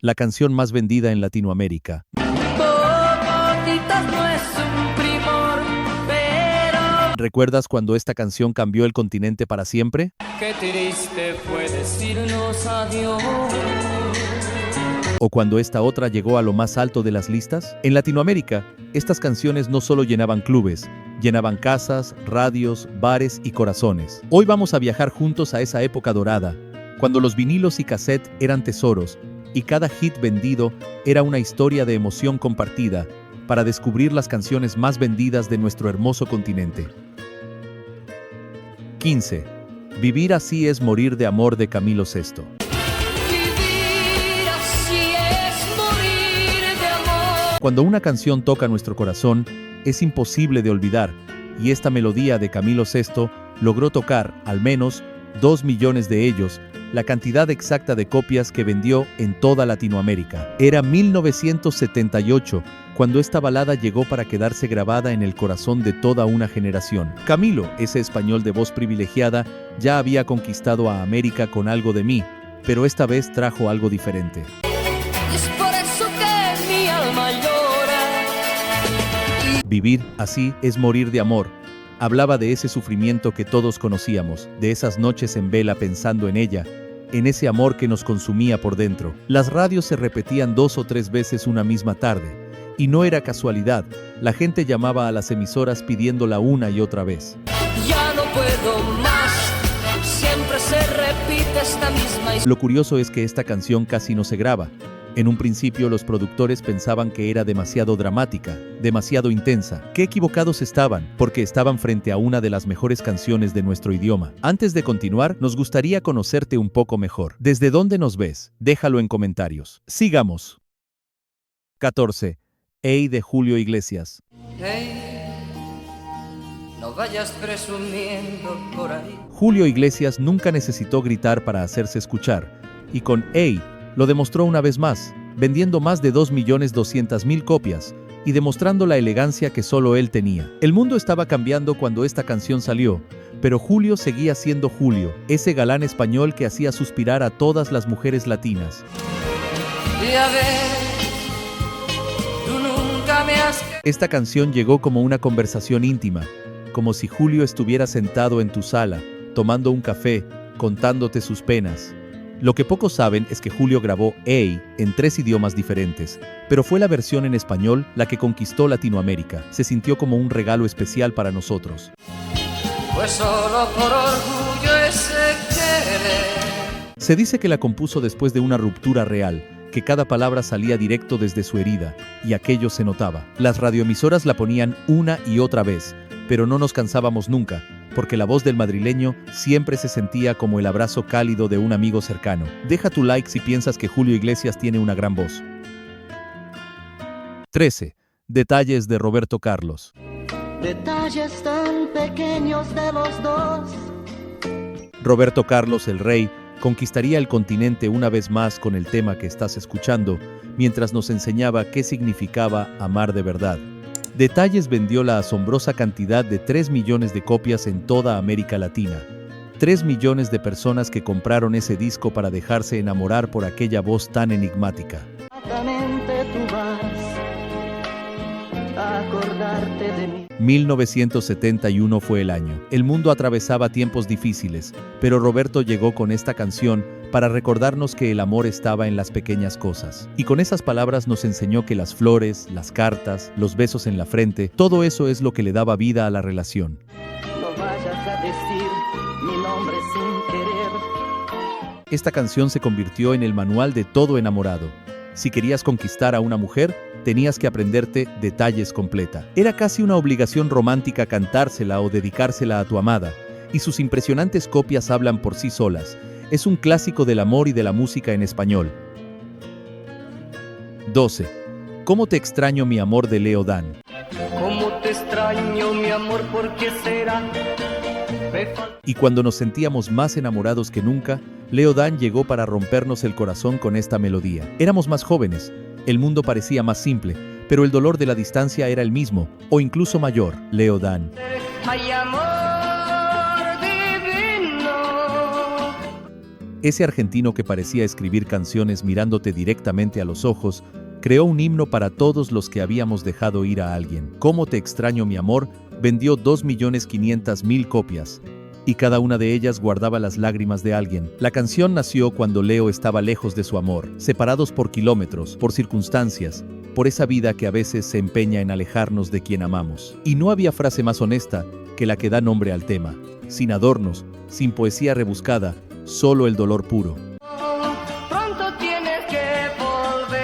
la canción más vendida en Latinoamérica. Popotitos no es un primor, pero ¿Recuerdas cuando esta canción cambió el continente para siempre? qué triste fue decirnos adiós. ¿O cuando esta otra llegó a lo más alto de las listas? En Latinoamérica, estas canciones no solo llenaban clubes, llenaban casas, radios, bares y corazones. Hoy vamos a viajar juntos a esa época dorada, cuando los vinilos y cassette eran tesoros, y cada hit vendido era una historia de emoción compartida, para descubrir las canciones más vendidas de nuestro hermoso continente. 15. Vivir así es morir de amor, de Camilo Sesto. Vivir así es morir de amor. Cuando una canción toca nuestro corazón, es imposible de olvidar, y esta melodía de Camilo Sesto logró tocar, al menos, 2 millones de ellos, la cantidad exacta de copias que vendió en toda Latinoamérica. Era 1978, cuando esta balada llegó para quedarse grabada en el corazón de toda una generación. Camilo, ese español de voz privilegiada, ya había conquistado a América con Algo de mí, pero esta vez trajo algo diferente. Y es por eso que mi alma llora. Vivir así es morir de amor. Hablaba de ese sufrimiento que todos conocíamos, de esas noches en vela pensando en ella, en ese amor que nos consumía por dentro. Las radios se repetían 2 o 3 veces una misma tarde, y no era casualidad, la gente llamaba a las emisoras pidiéndola una y otra vez. Ya no puedo más, siempre se repite esta misma historia. Lo curioso es que esta canción casi no se graba. En un principio los productores pensaban que era demasiado dramática, demasiado intensa. Qué equivocados estaban, porque estaban frente a una de las mejores canciones de nuestro idioma. Antes de continuar, nos gustaría conocerte un poco mejor. ¿Desde dónde nos ves? Déjalo en comentarios. Sigamos. 14. Ey, de Julio Iglesias. Hey, no vayas presumiendo por ahí. Julio Iglesias nunca necesitó gritar para hacerse escuchar, y con Ey, lo demostró una vez más, vendiendo más de 2.200.000 copias y demostrando la elegancia que solo él tenía. El mundo estaba cambiando cuando esta canción salió, pero Julio seguía siendo Julio, ese galán español que hacía suspirar a todas las mujeres latinas. Y a ver, tú nunca me has... Esta canción llegó como una conversación íntima, como si Julio estuviera sentado en tu sala, tomando un café, contándote sus penas. Lo que pocos saben es que Julio grabó Ey en 3 idiomas diferentes, pero fue la versión en español la que conquistó Latinoamérica. Se sintió como un regalo especial para nosotros. Pues solo por orgullo ese querer. Se dice que la compuso después de una ruptura real, que cada palabra salía directo desde su herida, y aquello se notaba. Las radioemisoras la ponían una y otra vez, pero no nos cansábamos nunca, porque la voz del madrileño siempre se sentía como el abrazo cálido de un amigo cercano. Deja tu like si piensas que Julio Iglesias tiene una gran voz. 13. Detalles de Roberto Carlos. Detalles tan pequeños de los dos. Roberto Carlos, el rey, conquistaría el continente una vez más con el tema que estás escuchando, mientras nos enseñaba qué significaba amar de verdad. Detalles vendió la asombrosa cantidad de 3 millones de copias en toda América Latina. 3 millones de personas que compraron ese disco para dejarse enamorar por aquella voz tan enigmática. Exactamente tú vas a acordarte de mí. 1971 fue el año. El mundo atravesaba tiempos difíciles, pero Roberto llegó con esta canción para recordarnos que el amor estaba en las pequeñas cosas. Y con esas palabras nos enseñó que las flores, las cartas, los besos en la frente, todo eso es lo que le daba vida a la relación. No vayas a decir mi nombre sin querer. Esta canción se convirtió en el manual de todo enamorado. Si querías conquistar a una mujer, tenías que aprenderte Detalles completa. Era casi una obligación romántica cantársela o dedicársela a tu amada, y sus impresionantes copias hablan por sí solas. Es un clásico del amor y de la música en español. 12. ¿Cómo te extraño, mi amor, de Leo Dan? ¿Cómo te extraño, mi amor? ¿Por qué será? Y cuando nos sentíamos más enamorados que nunca, Leo Dan llegó para rompernos el corazón con esta melodía. Éramos más jóvenes, el mundo parecía más simple, pero el dolor de la distancia era el mismo, o incluso mayor. Leo Dan. Hay amor divino. Ese argentino que parecía escribir canciones mirándote directamente a los ojos, creó un himno para todos los que habíamos dejado ir a alguien. Cómo te extraño, mi amor, vendió 2.500.000 copias. Y cada una de ellas guardaba las lágrimas de alguien. La canción nació cuando Leo estaba lejos de su amor, separados por kilómetros, por circunstancias, por esa vida que a veces se empeña en alejarnos de quien amamos. Y no había frase más honesta que la que da nombre al tema. Sin adornos, sin poesía rebuscada, solo el dolor puro. Pronto tienes que volver.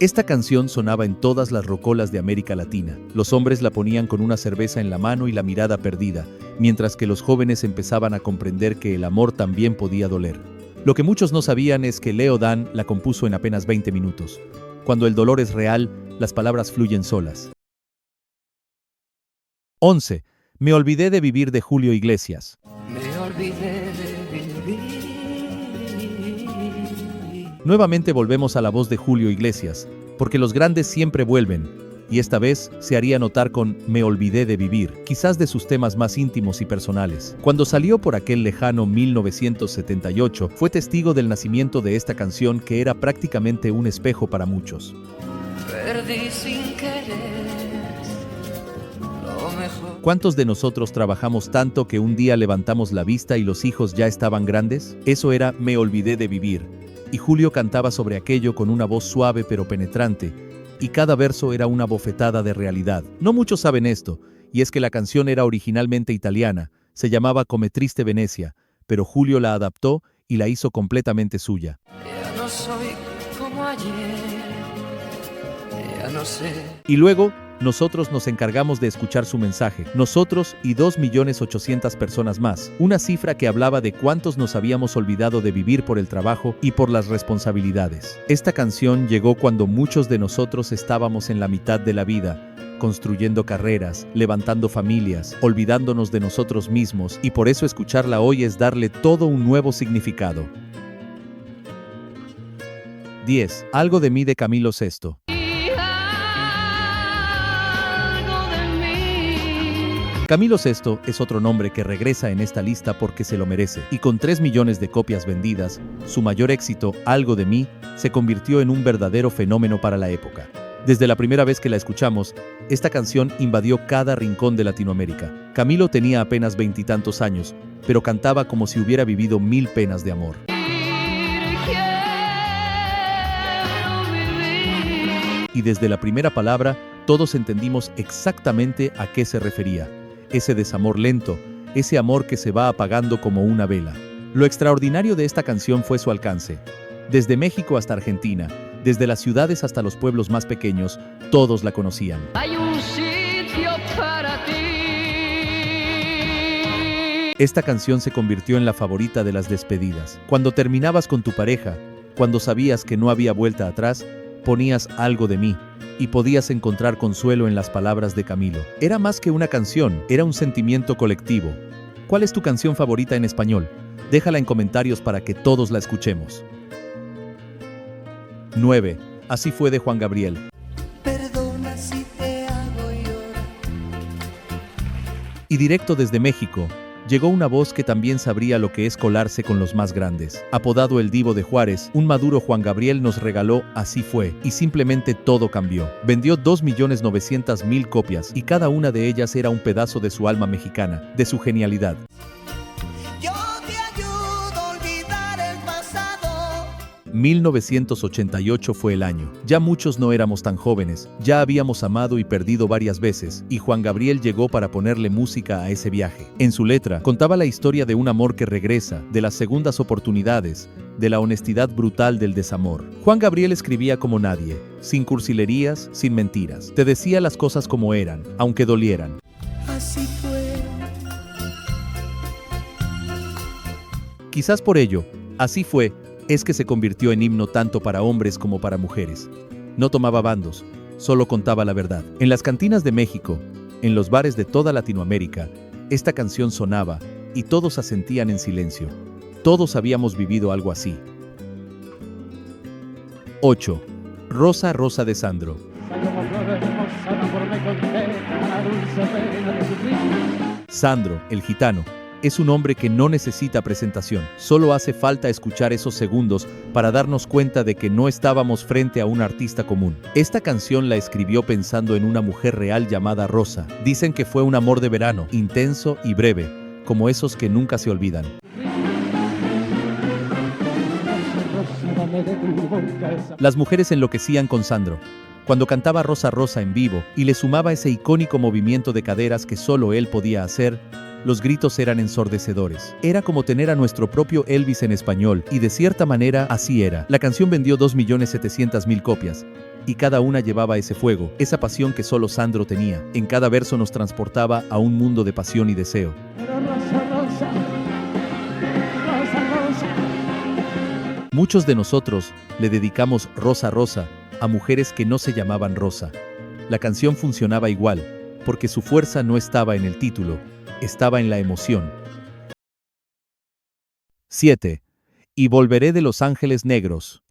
Esta canción sonaba en todas las rocolas de América Latina. Los hombres la ponían con una cerveza en la mano y la mirada perdida, mientras que los jóvenes empezaban a comprender que el amor también podía doler. Lo que muchos no sabían es que Leo Dan la compuso en apenas 20 minutos. Cuando el dolor es real, las palabras fluyen solas. 11. Me olvidé de vivir, de Julio Iglesias. Me olvidé de vivir. Nuevamente volvemos a la voz de Julio Iglesias, porque los grandes siempre vuelven, y esta vez se haría notar con Me olvidé de vivir, quizás de sus temas más íntimos y personales. Cuando salió por aquel lejano 1978, fue testigo del nacimiento de esta canción que era prácticamente un espejo para muchos. Perdí sin querer lo mejor. ¿Cuántos de nosotros trabajamos tanto que un día levantamos la vista y los hijos ya estaban grandes? Eso era Me olvidé de vivir, y Julio cantaba sobre aquello con una voz suave pero penetrante, y cada verso era una bofetada de realidad. No muchos saben esto, y es que la canción era originalmente italiana, se llamaba Come triste Venecia, pero Julio la adaptó y la hizo completamente suya. Ya no soy como ayer, ya no sé. Y luego, nosotros nos encargamos de escuchar su mensaje, nosotros y 2.800.000 personas más, una cifra que hablaba de cuántos nos habíamos olvidado de vivir por el trabajo y por las responsabilidades. Esta canción llegó cuando muchos de nosotros estábamos en la mitad de la vida, construyendo carreras, levantando familias, olvidándonos de nosotros mismos, y por eso escucharla hoy es darle todo un nuevo significado. 10. Algo de mí, de Camilo Sesto. Camilo Sesto es otro nombre que regresa en esta lista porque se lo merece, y con 3 millones de copias vendidas, su mayor éxito, Algo de mí, se convirtió en un verdadero fenómeno para la época. Desde la primera vez que la escuchamos, esta canción invadió cada rincón de Latinoamérica. Camilo tenía apenas 20 y tantos años, pero cantaba como si hubiera vivido 1000 penas de amor. Y desde la primera palabra, todos entendimos exactamente a qué se refería. Ese desamor lento, ese amor que se va apagando como una vela. Lo extraordinario de esta canción fue su alcance. Desde México hasta Argentina, desde las ciudades hasta los pueblos más pequeños, todos la conocían. Hay un sitio para ti. Esta canción se convirtió en la favorita de las despedidas. Cuando terminabas con tu pareja, cuando sabías que no había vuelta atrás, ponías Algo de mí, y podías encontrar consuelo en las palabras de Camilo. Era más que una canción, era un sentimiento colectivo. ¿Cuál es tu canción favorita en español? Déjala en comentarios para que todos la escuchemos. 9. Así fue, de Juan Gabriel. Perdona si te hago llorar. Y directo desde México, llegó una voz que también sabría lo que es colarse con los más grandes. Apodado el Divo de Juárez, un maduro Juan Gabriel nos regaló Así fue, y simplemente todo cambió. Vendió 2.900.000 copias, y cada una de ellas era un pedazo de su alma mexicana, de su genialidad. Yo te ayudo a olvidar el pasado. 1988 fue el año. Ya muchos no éramos tan jóvenes, ya habíamos amado y perdido varias veces, y Juan Gabriel llegó para ponerle música a ese viaje. En su letra, contaba la historia de un amor que regresa, de las segundas oportunidades, de la honestidad brutal del desamor. Juan Gabriel escribía como nadie, sin cursilerías, sin mentiras. Te decía las cosas como eran, aunque dolieran. Así fue. Quizás por ello, Así fue, es que se convirtió en himno tanto para hombres como para mujeres. No tomaba bandos, solo contaba la verdad. En las cantinas de México, en los bares de toda Latinoamérica, esta canción sonaba y todos asentían en silencio. Todos habíamos vivido algo así. 8. Rosa, Rosa, de Sandro. Sandro, el gitano, Es un hombre que no necesita presentación. Solo hace falta escuchar esos segundos para darnos cuenta de que no estábamos frente a un artista común. Esta canción la escribió pensando en una mujer real llamada Rosa. Dicen que fue un amor de verano, intenso y breve, como esos que nunca se olvidan. Las mujeres enloquecían con Sandro cuando cantaba Rosa Rosa en vivo y le sumaba ese icónico movimiento de caderas que solo él podía hacer. Los gritos eran ensordecedores. Era como tener a nuestro propio Elvis en español, y de cierta manera así era. La canción vendió 2.700.000 copias, y cada una llevaba ese fuego, esa pasión que solo Sandro tenía. En cada verso nos transportaba a un mundo de pasión y deseo. Muchos de nosotros le dedicamos Rosa Rosa a mujeres que no se llamaban Rosa. La canción funcionaba igual, porque su fuerza no estaba en el título, estaba en la emoción. 7. Y volveré de Los Ángeles Negros.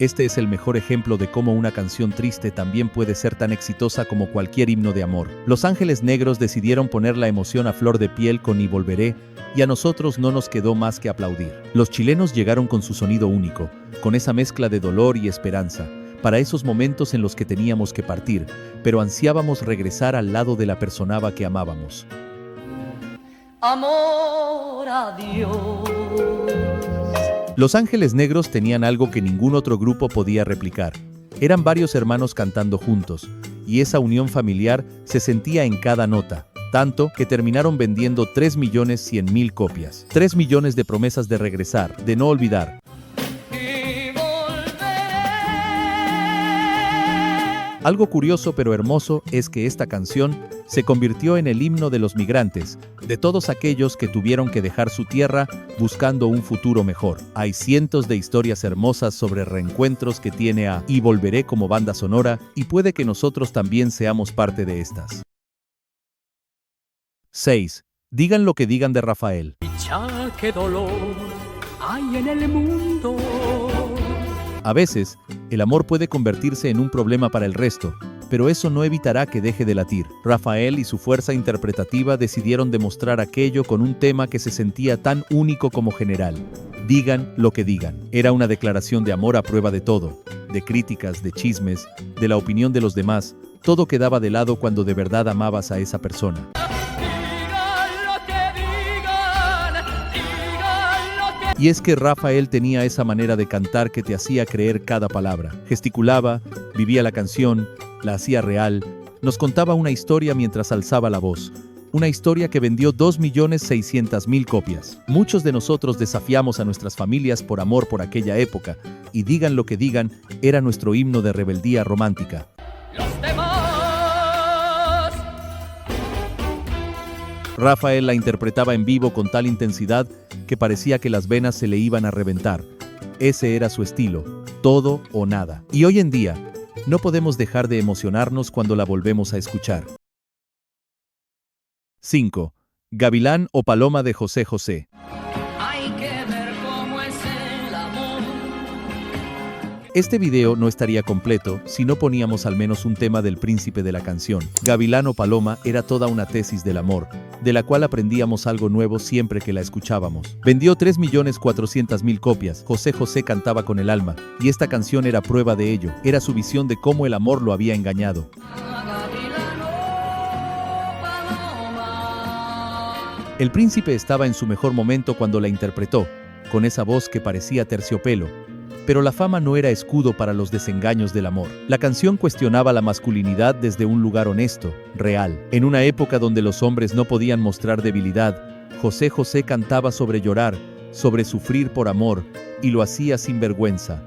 Este es el mejor ejemplo de cómo una canción triste también puede ser tan exitosa como cualquier himno de amor. Los Ángeles Negros decidieron poner la emoción a flor de piel con Y volveré, y a nosotros no nos quedó más que aplaudir. Los chilenos llegaron con su sonido único, con esa mezcla de dolor y esperanza, para esos momentos en los que teníamos que partir, pero ansiábamos regresar al lado de la persona que amábamos. Amor a Dios. Los Ángeles Negros tenían algo que ningún otro grupo podía replicar. Eran varios hermanos cantando juntos, y esa unión familiar se sentía en cada nota, tanto que terminaron vendiendo 3.100.000 copias. 3 millones de promesas de regresar, de no olvidar. Algo curioso pero hermoso es que esta canción se convirtió en el himno de los migrantes, de todos aquellos que tuvieron que dejar su tierra buscando un futuro mejor. Hay cientos de historias hermosas sobre reencuentros que tiene a Y volveré como banda sonora, y puede que nosotros también seamos parte de estas. 6. Digan lo que digan de Rafael. Ya qué dolor hay en el mundo. A veces, el amor puede convertirse en un problema para el resto, pero eso no evitará que deje de latir. Rafael y su fuerza interpretativa decidieron demostrar aquello con un tema que se sentía tan único como general. Digan lo que digan. Era una declaración de amor a prueba de todo, de críticas, de chismes, de la opinión de los demás. Todo quedaba de lado cuando de verdad amabas a esa persona. Y es que Rafael tenía esa manera de cantar que te hacía creer cada palabra. Gesticulaba, vivía la canción, la hacía real, nos contaba una historia mientras alzaba la voz. Una historia que vendió 2.600.000 copias. Muchos de nosotros desafiamos a nuestras familias por amor por aquella época, y digan lo que digan, era nuestro himno de rebeldía romántica. Los demás. Rafael la interpretaba en vivo con tal intensidad que parecía que las venas se le iban a reventar. Ese era su estilo, todo o nada. Y hoy en día, no podemos dejar de emocionarnos cuando la volvemos a escuchar. 5. Gavilán o Paloma de José José. Hay que ver cómo es el amor. Este video no estaría completo si no poníamos al menos un tema del príncipe de la canción. Gavilán o Paloma era toda una tesis del amor, de la cual aprendíamos algo nuevo siempre que la escuchábamos. Vendió 3.400.000 copias. José José cantaba con el alma, y esta canción era prueba de ello. Era su visión de cómo el amor lo había engañado. El príncipe estaba en su mejor momento cuando la interpretó, con esa voz que parecía terciopelo. Pero la fama no era escudo para los desengaños del amor. La canción cuestionaba la masculinidad desde un lugar honesto, real. En una época donde los hombres no podían mostrar debilidad, José José cantaba sobre llorar, sobre sufrir por amor, y lo hacía sin vergüenza.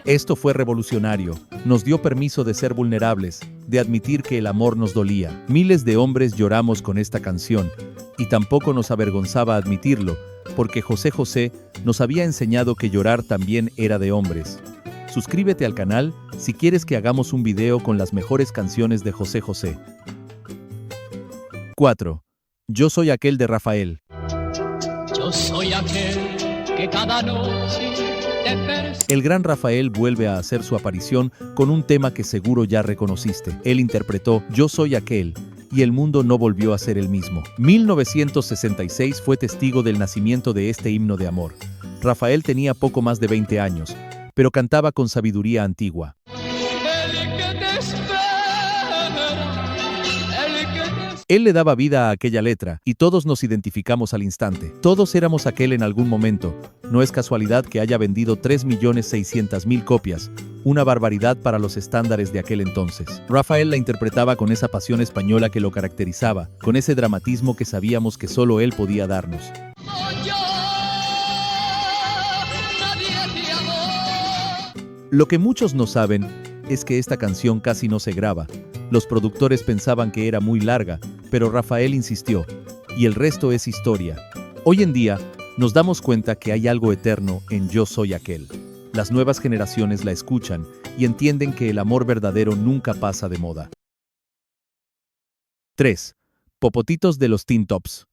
Esto fue revolucionario. Nos dio permiso de ser vulnerables, de admitir que el amor nos dolía. Miles de hombres lloramos con esta canción, y tampoco nos avergonzaba admitirlo, porque José José nos había enseñado que llorar también era de hombres. Suscríbete al canal si quieres que hagamos un video con las mejores canciones de José José. 4. Yo soy aquel de Rafael. Yo soy aquel que cada noche El gran Rafael vuelve a hacer su aparición con un tema que seguro ya reconociste. Él interpretó Yo soy aquel, y el mundo no volvió a ser el mismo. 1966 fue testigo del nacimiento de este himno de amor. Rafael tenía poco más de 20 años, pero cantaba con sabiduría antigua. Él le daba vida a aquella letra, y todos nos identificamos al instante. Todos éramos aquel en algún momento. No es casualidad que haya vendido 3.600.000 copias, una barbaridad para los estándares de aquel entonces. Rafael la interpretaba con esa pasión española que lo caracterizaba, con ese dramatismo que sabíamos que solo él podía darnos. Lo que muchos no saben es que esta canción casi no se graba. Los productores pensaban que era muy larga, pero Rafael insistió, y el resto es historia. Hoy en día, nos damos cuenta que hay algo eterno en Yo soy aquel. Las nuevas generaciones la escuchan y entienden que el amor verdadero nunca pasa de moda. 3. Popotitos de los Teen Tops.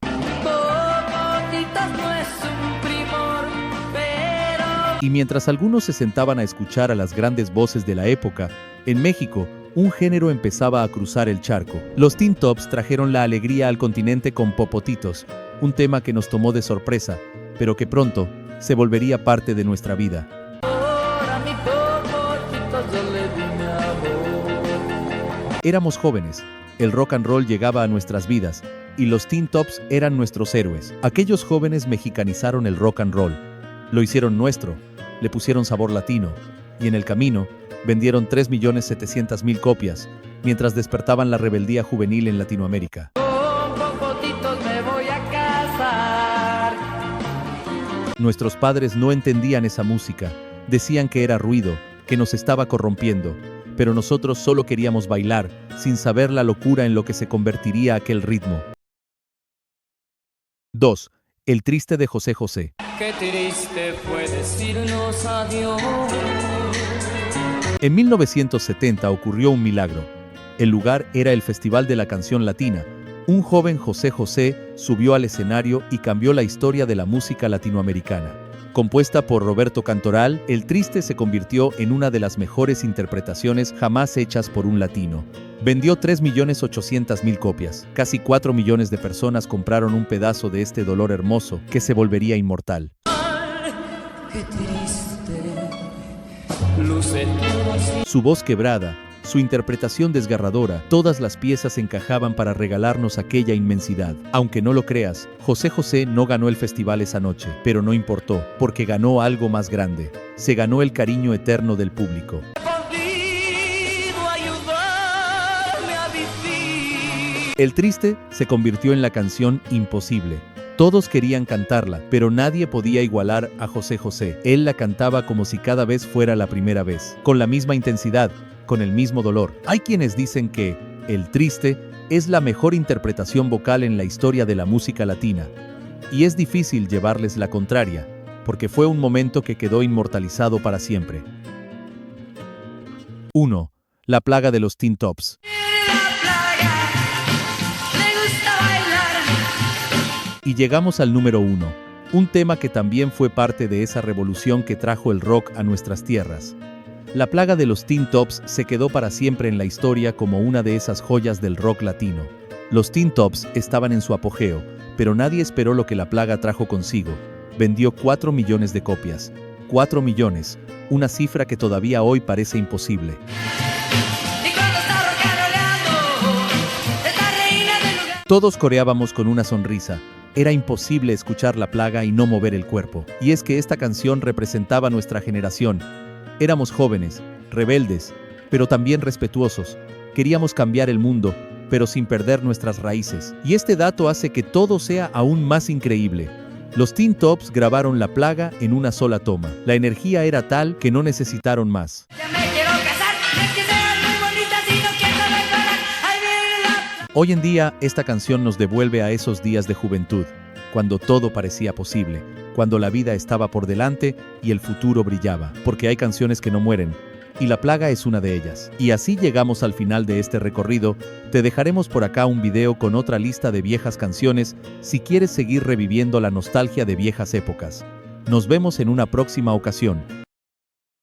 Y mientras algunos se sentaban a escuchar a las grandes voces de la época, en México, un género empezaba a cruzar el charco. Los Teen Tops trajeron la alegría al continente con Popotitos, un tema que nos tomó de sorpresa, pero que pronto se volvería parte de nuestra vida. Éramos jóvenes, el rock and roll llegaba a nuestras vidas, y los Teen Tops eran nuestros héroes. Aquellos jóvenes mexicanizaron el rock and roll, lo hicieron nuestro, le pusieron sabor latino, y en el camino vendieron 3.700.000 copias, mientras despertaban la rebeldía juvenil en Latinoamérica. Con popotitos me voy a casar. Nuestros padres no entendían esa música, decían que era ruido, que nos estaba corrompiendo, pero nosotros solo queríamos bailar, sin saber la locura en lo que se convertiría aquel ritmo. 2. El triste de José José. Qué triste fue decirnos adiós. En 1970 ocurrió un milagro. El lugar era el Festival de la Canción Latina. Un joven José José subió al escenario y cambió la historia de la música latinoamericana. Compuesta por Roberto Cantoral, El Triste se convirtió en una de las mejores interpretaciones jamás hechas por un latino. Vendió 3.800.000 copias. Casi 4 millones de personas compraron un pedazo de este dolor hermoso que se volvería inmortal. Qué triste luce todo así. Su voz quebrada, su interpretación desgarradora, todas las piezas encajaban para regalarnos aquella inmensidad. Aunque no lo creas, José José no ganó el festival esa noche, pero no importó, porque ganó algo más grande. Se ganó el cariño eterno del público. El Triste se convirtió en la canción imposible. Todos querían cantarla, pero nadie podía igualar a José José. Él la cantaba como si cada vez fuera la primera vez, con la misma intensidad, con el mismo dolor. Hay quienes dicen que El Triste es la mejor interpretación vocal en la historia de la música latina. Y es difícil llevarles la contraria, porque fue un momento que quedó inmortalizado para siempre. 1. La plaga de los Teen Tops. Y llegamos al número 1, un tema que también fue parte de esa revolución que trajo el rock a nuestras tierras. La plaga de los Teen Tops se quedó para siempre en la historia como una de esas joyas del rock latino. Los Teen Tops estaban en su apogeo, pero nadie esperó lo que la plaga trajo consigo. Vendió 4 millones de copias. 4 millones, una cifra que todavía hoy parece imposible. Todos coreábamos con una sonrisa. Era imposible escuchar la plaga y no mover el cuerpo. Y es que esta canción representaba nuestra generación. Éramos jóvenes, rebeldes, pero también respetuosos. Queríamos cambiar el mundo, pero sin perder nuestras raíces. Y este dato hace que todo sea aún más increíble. Los Teen Tops grabaron La Plaga en una sola toma. La energía era tal que no necesitaron más. Hoy en día, esta canción nos devuelve a esos días de juventud, cuando todo parecía posible, cuando la vida estaba por delante y el futuro brillaba, porque hay canciones que no mueren, y La Plaga es una de ellas. Y así llegamos al final de este recorrido. Te dejaremos por acá un video con otra lista de viejas canciones si quieres seguir reviviendo la nostalgia de viejas épocas. Nos vemos en una próxima ocasión.